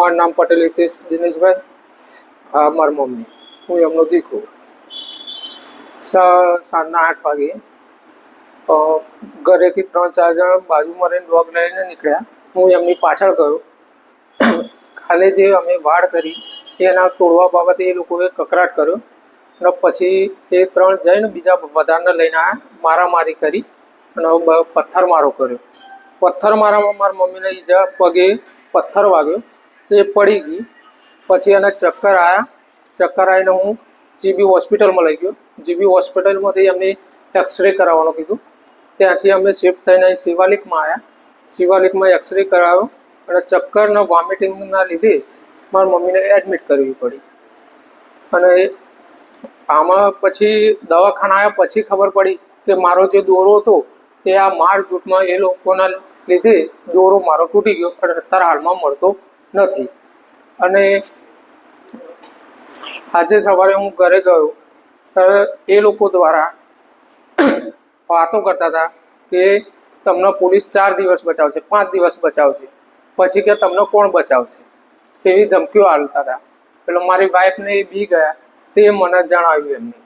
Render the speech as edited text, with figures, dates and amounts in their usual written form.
મારું નામ પટેલ હિતેશ દિનેશભાઈ. આ મારી મમ્મી, હું એમનો દીકરો. સાંજના 8 વાગે ઘરેથી 3-4 જણ બાજુમાં રહીને ડોગ લઈને નીકળ્યા. હું એમની પાછળ ગયો. કાલે જે અમે વાડ કરી એના તોડવા બાબતે એ લોકોએ કકરાટ કર્યો અને પછી એ 3 જઈને બીજા બધાને લઈને આવ્યા. મારામારી કરી અને પથ્થરમારો કર્યો. પથ્થરમારામાં મારી મમ્મીને ઈજા, પગે પથ્થર વાગ્યો, એ પડી ગઈ. પછી એને ચક્કર આવ્યા. ચક્કર આવીને હું જીબી હોસ્પિટલમાં લઈ ગયો. જીબી હોસ્પિટલમાંથી એમને એક્સરે કરાવવાનું કીધું. ત્યાંથી અમે શિફ્ટ થઈને શિવાલિકમાં આવ્યા. શિવાલિકમાં એક્સરે કરાવ્યો અને ચક્કરના વોમિટિંગના લીધે મારી મમ્મીને એડમિટ કરવી પડી. અને આમાં પછી દવાખાના આવ્યા પછી ખબર પડી કે મારો જે દોરો હતો એ આ માર જૂથમાં એ લોકોના લીધે દોરો મારો તૂટી ગયો અને અત્યારે હાલમાં મળતો નથી. અને આજે સવારે હું ઘરે ગયો ત્યારે એ લોકો દ્વારા વાતો કરતા હતા કે તમને પોલીસ 4 દિવસ બચાવશે, 5 દિવસ બચાવશે, પછી કે તમને કોણ બચાવશે, એવી ધમકીઓ આપતા હતા. એટલે મારી વાઈફને એ બી ગયા તે મને જણાવ્યું એમને.